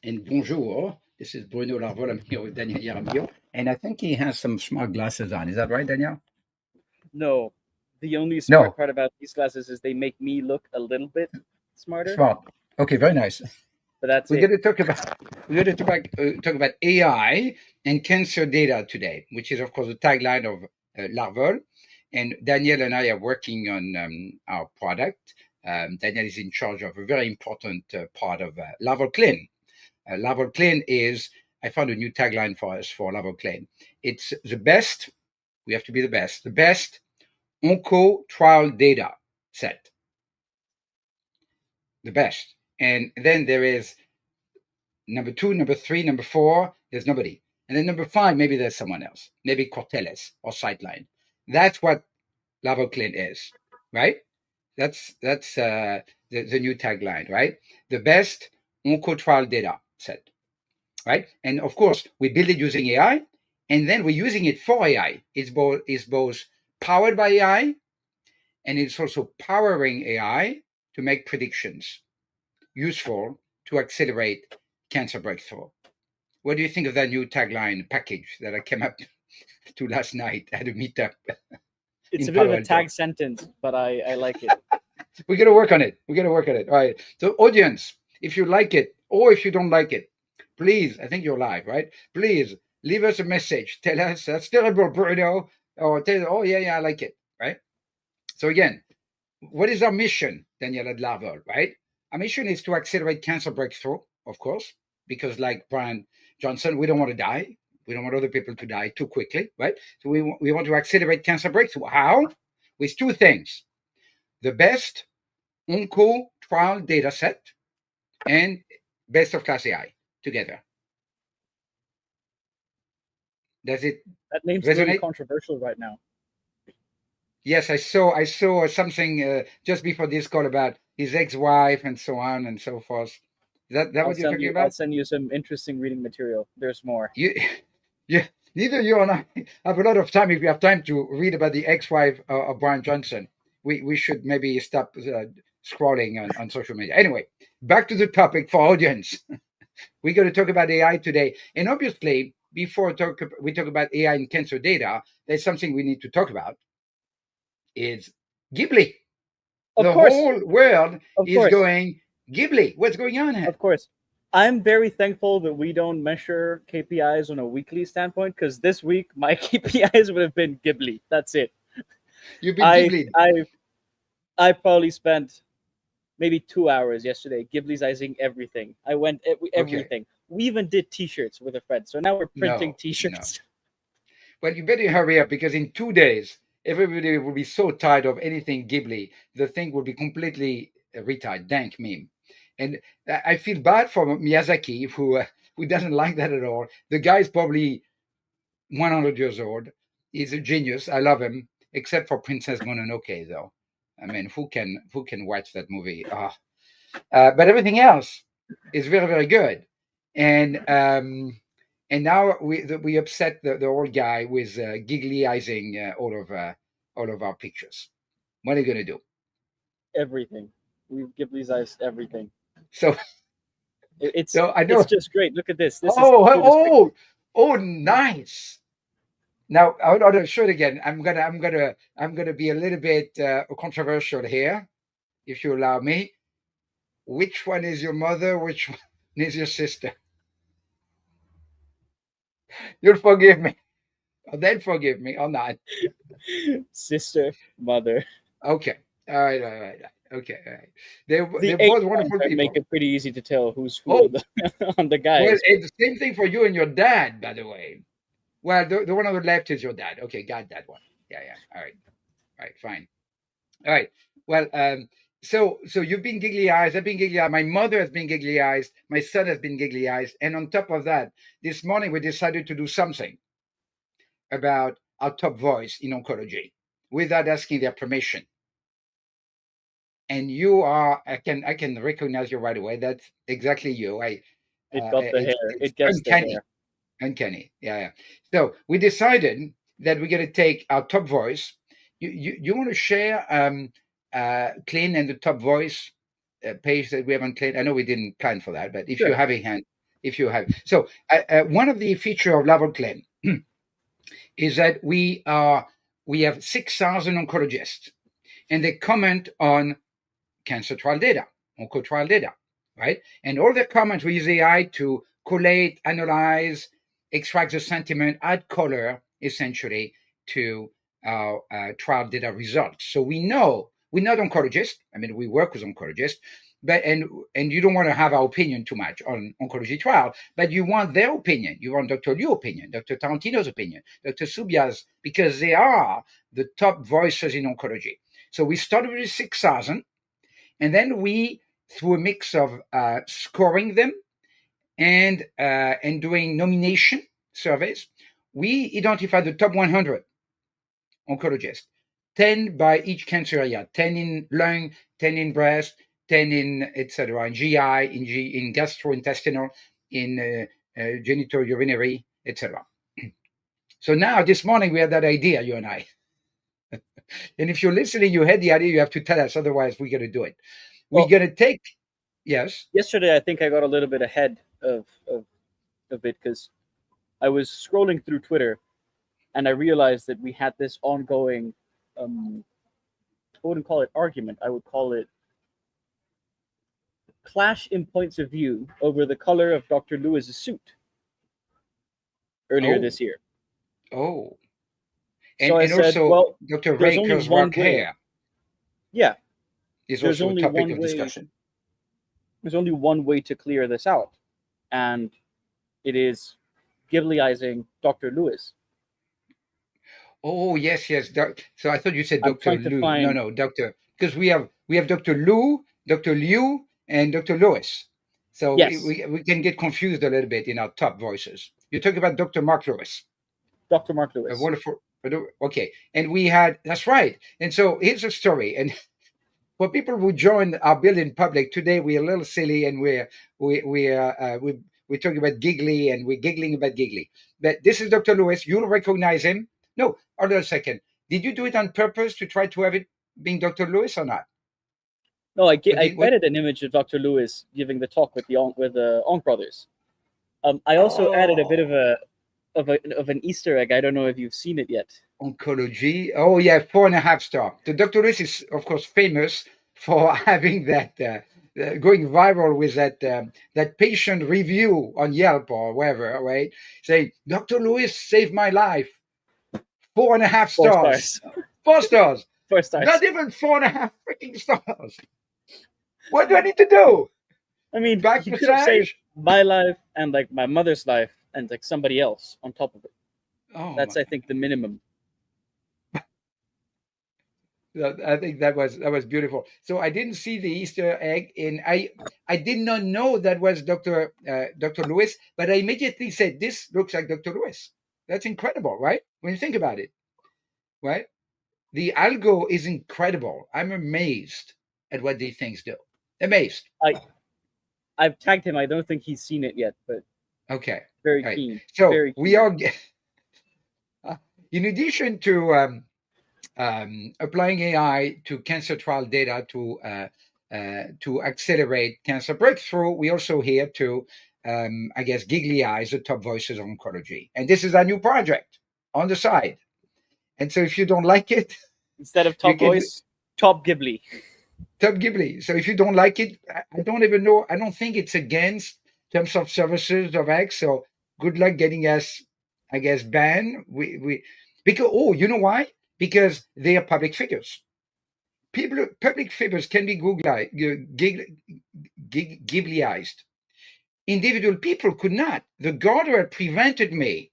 And bonjour. This is Bruno LARVOL. I'm here with Daniel Yaramio. And I think he has some smart glasses on. Is that right, Daniel? No, the only smart No, part about these glasses is they make me look a little bit smarter, smart. Okay, very nice. but that's We're it. going to talk about AI and cancer data today, which is of course the tagline of LARVOL. And Daniel and I are working on our product. Daniel is in charge of a very important part of LARVOL CLIN. LARVOL CLIN is, I found a new tagline for us for LARVOL CLIN. It's the best, we have to be the best onco trial data set, the best. And then there is number 2, number 3, number 4, there's nobody. And then number 5, maybe there's someone else, maybe Cortelis or Sightline. That's what LARVOL CLIN is, right? That's the new tagline, right? The best onco trial data set. Right? And of course, we build it using AI, and then we're using it for AI. It's both powered by AI, and it's also powering AI to make predictions useful to accelerate cancer breakthrough. What do you think of that new tagline package that I came up to last night at a meetup It's in a bit of Palo a Alto? tag sentence, but I like it. We're going to work on it. We're going to work on it. All right. So, audience, if you like it or if you don't like it, please, I think you're live, right? Please leave us a message. Tell us that's terrible, Bruno, or tell, oh, yeah, I like it, right? So, again, what is our mission, Daniel at LARVOL, right? Our mission is to accelerate cancer breakthrough, of course, because like Brian Johnson, we don't want to die. We don't want other people to die too quickly, right? So we want to accelerate cancer breakthrough. How? With two things: the best onco trial data set and best of class AI together. Does it That name's really resonate? controversial right now. Yes, I saw something just before this call about his ex-wife and so on and so forth. Is that I'll what you're send talking you I'll about? send you some interesting reading material. There's more. You, you, neither you and I have a lot of time. If we have time to read about the ex-wife of Brian Johnson, we should maybe stop scrolling on social media. Anyway, back to the topic for audience. We're going to talk about AI today. And obviously, before we talk about AI and cancer data, there's something we need to talk about is Ghibli. Of The course, whole world of is course, going Ghibli. What's going on here? of course. I'm very thankful that we don't measure KPIs on a weekly standpoint because this week my KPIs would have been Ghibli. That's it. You've been I Ghibli. I I probably spent maybe 2 hours yesterday Ghibliizing everything. I went Okay. everything. We even did T-shirts with a friend. So now we're printing No, no. T-shirts. Well, you better hurry up because in 2 days, everybody will be so tired of anything Ghibli, the thing will be completely retired, dank meme. And I feel bad for Miyazaki, who doesn't like that at all. The guy is probably 100 years old. He's a genius. I love him, except for Princess Mononoke, though. I mean, who can watch that movie? But everything else is very, very good. And now we upset the old guy with gigglyizing all of our pictures. What are you gonna do? Everything. We've Ghibliized everything. So It's so I it's know. just great. Look at this. This is the Oh cutest picture. nice. Now I'll show it again. I'm gonna be a little bit controversial here, if you allow me. Which one is your mother? Which one is your sister? You'll forgive me. Or then forgive me or not. Sister, mother. Okay. All right. Okay. All right. The They're age both lines wonderful make people. it pretty easy to tell who's who Oh, on the on the well, guys. it's the same thing for you and your dad, by the way. Well, the one on the left is your dad. Okay, got that one. Yeah. All right. All right. Fine. All right. Well, so you've been giggly eyes. I've been giggly eyed. My mother has been giggly eyes. My son has been giggly eyes. And on top of that, this morning we decided to do something about our top voice in oncology without asking their permission. And you are, I can recognize you right away. That's exactly you. It got the hair. It's It gets the uncanny. hair. Uncanny. Yeah. So we decided that we're going to take our top voice. You want to share CLIN and the top voice page that we have on CLIN? I know we didn't plan for that, but if you Sure. have a hand, if you have. So one of the feature of LARVOL CLIN is that we have 6,000 oncologists, and they comment on cancer trial data, onco trial data, right? And all the comments we use AI to collate, analyze, extract the sentiment, add color, essentially, to our trial data results. So we know we're not oncologists. I mean, we work with oncologists, but and you don't want to have our opinion too much on oncology trial, but you want their opinion. You want Dr. Liu's opinion, Dr. Tarantino's opinion, Dr. Subia's, because they are the top voices in oncology. So we started with 6,000, and then we, through a mix of scoring them and doing nomination surveys, we identified the top 100 oncologists, 10 by each cancer area, 10 in lung, 10 in breast, 10 in etc. in GI, in gastrointestinal, in genitourinary, etc. So now this morning we had that idea, you and I. And if you're listening, you had the idea, you have to tell us, otherwise we're going to do it. We're going to take, yes. Yesterday, I think I got a little bit ahead of it because I was scrolling through Twitter, and I realized that we had this ongoing, I wouldn't call it argument, I would call it clash in points of view over the color of Dr. Lewis's suit earlier this year. Oh. And, so and also, well, Dr. Raker's dark hair. Yeah. Is also a topic of discussion. There's only one way to clear this out, and it is Ghibliizing Dr. Lewis. Oh, yes. So I thought you said Dr. Liu. No, Dr. Because we have Dr. Liu, Dr. Liu, and Dr. Lewis. So yes. we can get confused a little bit in our top voices. You're talking about Dr. Mark Lewis. Dr. Mark Lewis. A wonderful. Okay. And we had, that's right. And so here's a story. And for people who join our building public today, we're a little silly, and we're talking about giggly, and we're giggling about giggly. But this is Dr. Lewis. You'll recognize him. No, hold on a second. Did you do it on purpose to try to have it being Dr. Lewis or not? No, I added an image of Dr. Lewis giving the talk with the Onk brothers. I also added a bit of an Easter egg. I don't know if you've seen it yet. Oncology. Oh yeah, 4.5 star. The Dr. Lewis is of course famous for having that going viral with that patient review on Yelp or wherever, right? Saying Dr. Lewis saved my life. 4.5 stars. 4 stars. 4 stars. Not even 4.5 freaking stars. What do I need to do? I mean, back you could have saved my life and like my mother's life and like somebody else on top of it. Oh, that's I think the minimum. I think that was beautiful. So I didn't see the Easter egg, and I did not know that was Dr. Lewis, but I immediately said this looks like Dr. Lewis. That's incredible, right? When you think about it, right? The algo is incredible. I'm amazed at what these things do. Amazed. I've tagged him. I don't think he's seen it yet, but okay. Very keen. So very keen. We are, in addition to applying AI to cancer trial data to accelerate cancer breakthrough, we also here to Ghibliize the top voices of oncology. And this is our new project on the side. And so if you don't like it, instead of top voice, top Ghibli. Top Ghibli. So if you don't like it, I don't even know. I don't think it's against terms of services of X. So good luck getting us, banned. Because you know why? Because they are public figures. Public figures can be Ghibliized. Individual people could not. The guardrail prevented me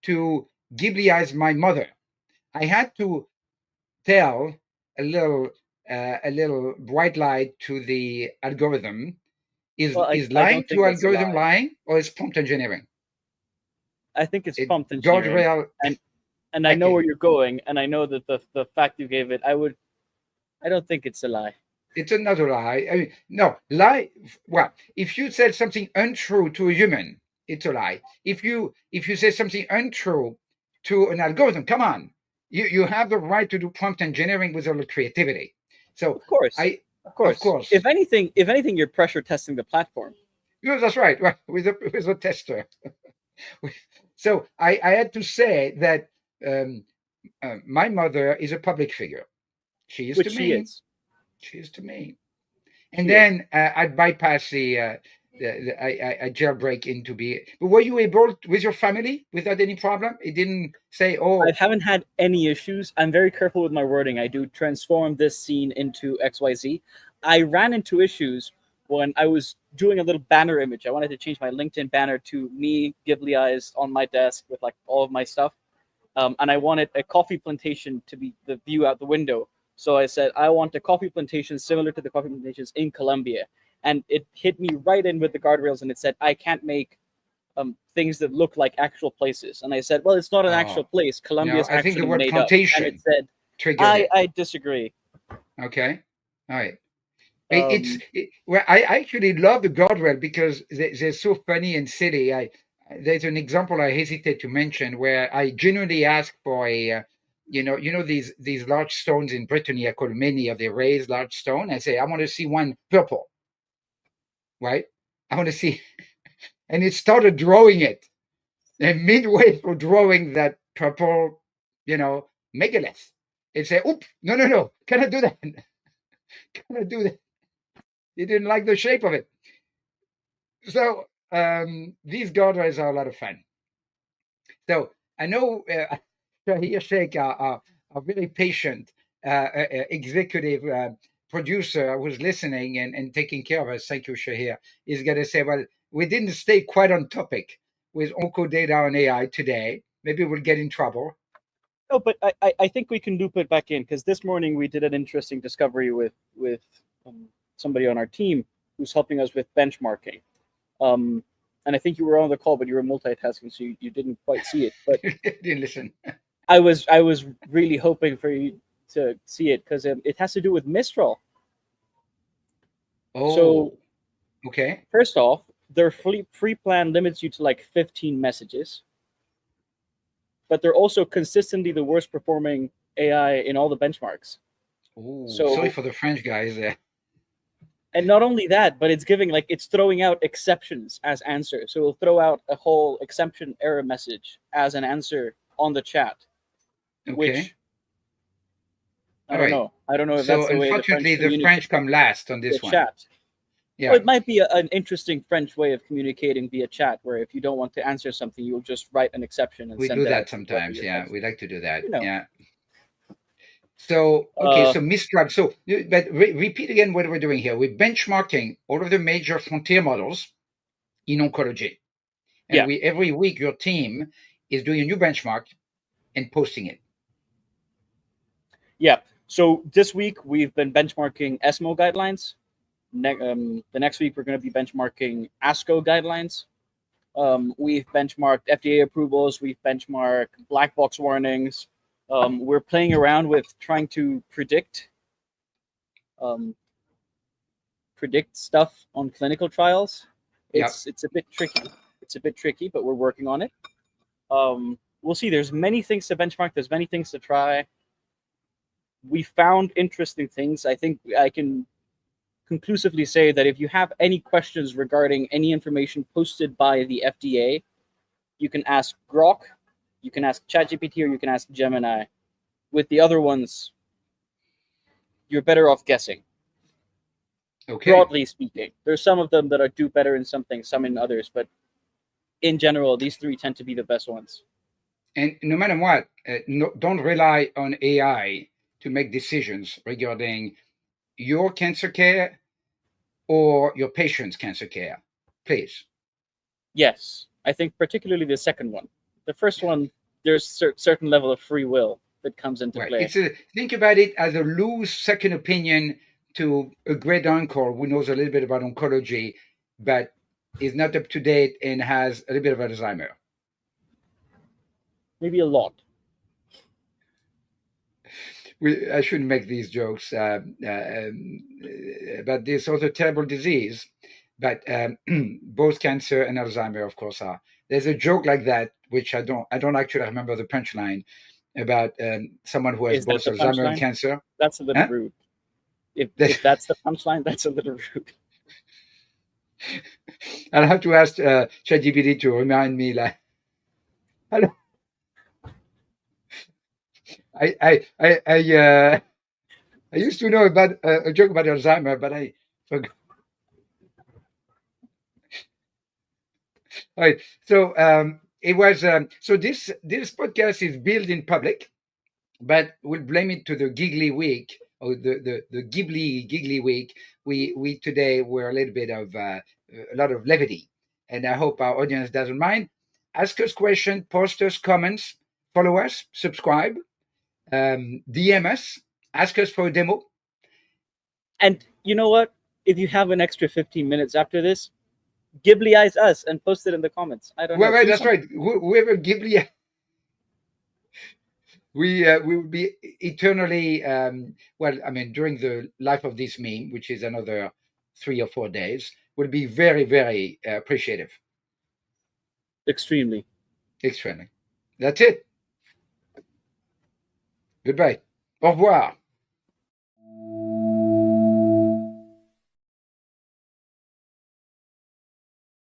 to Ghibliize my mother. I had to tell a little bright light to the algorithm. Is lying to algorithm lying, or is prompt engineering? I think it's prompt engineering. Guardrail, and I know where you're going, and I know that the fact you gave it, I don't think it's a lie. It's another lie. I mean, no, lie. Well, if you said something untrue to a human, it's a lie. If you say something untrue to an algorithm, come on, you have the right to do prompt engineering with a little creativity. So of course. If anything, you're pressure testing the platform. No, that's right. Well, with a tester. So I had to say that my mother is a public figure. She is to Which she me. is. She is to me. And She is. then I'd bypass I jailbreak into be. But were you able with your family without any problem? It didn't say, I "Oh, haven't had any issues. I'm very careful with my wording. I do transform this scene into XYZ. I ran into issues when I was doing a little banner image. I wanted to change my LinkedIn banner to me, Ghibli eyes on my desk with like all of my stuff. And I wanted a coffee plantation to be the view out the window. So I said, I want a coffee plantation similar to the coffee plantations in Colombia. And it hit me right in with the guardrails and it said, I can't make things that look like actual places. And I said, well, it's not an actual oh, place. Colombia no." is I think the actually word made up. And it plantation said, triggered it. I disagree. Okay, all right. Um, Well, I actually love the guardrail because they're so funny and silly. There's an example I hesitate to mention where I genuinely asked for a, these large stones in Brittany. I call many of the raised large stone. I say I want to see one purple, right? I want to see, and it started drawing it. And midway through drawing that purple, megalith, it said, "Oop, no, cannot do that. Cannot do that." He didn't like the shape of it. So these guardrails are a lot of fun. So I know Shahir Sheikh, a very patient executive producer who's listening and taking care of us. Thank you, Shahir. Is going to say, well, we didn't stay quite on topic with onco data on AI today. Maybe we'll get in trouble. no, but I think we can loop it back in because this morning we did an interesting discovery with somebody on our team who's helping us with benchmarking. And I think you were on the call, but you were multitasking, so you didn't quite see it. But Didn't listen. I was really hoping for you to see it because it has to do with Mistral. Oh, So okay. first off, their free plan limits you to like 15 messages, but they're also consistently the worst performing AI in all the benchmarks. Oh, So sorry for the French guys there. and not only that, but it's giving like it's throwing out exceptions as answers. So it'll throw out a whole exception error message as an answer on the chat, Okay. which I All don't right. know. I don't know if So that's the way the French unfortunately, the communicate French come last on via this one. chat. Yeah. Well, it might be an interesting French way of communicating via chat, where if you don't want to answer something, you'll just write an exception and We send do it that out to whoever sometimes. you're Yeah, texting. we like to do that. You know. Yeah. So okay, Uh, so Mistral. So, but repeat again what we're doing here. We're benchmarking all of the major frontier models in oncology, and yeah, every week your team is doing a new benchmark and posting it. yeah. So this week we've been benchmarking ESMO guidelines. The next week we're going to be benchmarking ASCO guidelines. We've benchmarked FDA approvals. We've benchmarked black box warnings. We're playing around with trying to um, predict stuff on clinical trials. Yeah. It's a bit tricky. It's a bit tricky, but we're working on it. We'll see. There's many things to benchmark. There's many things to try. We found interesting things. I think I can conclusively say that if you have any questions regarding any information posted by the FDA, you can ask Grok, you can ask ChatGPT, or you can ask Gemini. With the other ones, you're better off guessing. Okay. Broadly speaking, there's some of them that are do better in some things, some in others, but in general, these three tend to be the best ones. And no matter what, don't rely on AI to make decisions regarding your cancer care or your patient's cancer care. Please. Yes, I think particularly the second one. The first one, there's a certain level of free will that comes into Right. play. Think about it as a loose second opinion to a great uncle who knows a little bit about oncology, but is not up to date and has a little bit of Alzheimer. Maybe a lot. I shouldn't make these jokes about this other terrible disease, but both cancer and Alzheimer, of course, are. There's a joke like that, which I don't actually remember the punchline, about someone who has Is that both the Alzheimer and punchline? cancer. That's a little Huh? rude. If that's the punchline, that's a little rude. I'll have to ask ChatGPT to remind me. Like, hello. I used to know about a joke about Alzheimer, but I forgot. All right. So it was so this podcast is built in public, but we'll blame it to the giggly week or the giggly week. We today were a little bit of a lot of levity, and I hope our audience doesn't mind. Ask us questions, post us comments, follow us, subscribe, DM us, ask us for a demo. And you know what? If you have an extra 15 minutes after this, Ghibli-ize us and post it in the comments. I don't know. Right, Do that's something. right. Whoever Ghibli, we will be eternally. Well, I mean, during the life of this meme, which is another 3 or 4 days, will be very, very appreciative. Extremely. Extremely. That's it. Goodbye. Au revoir.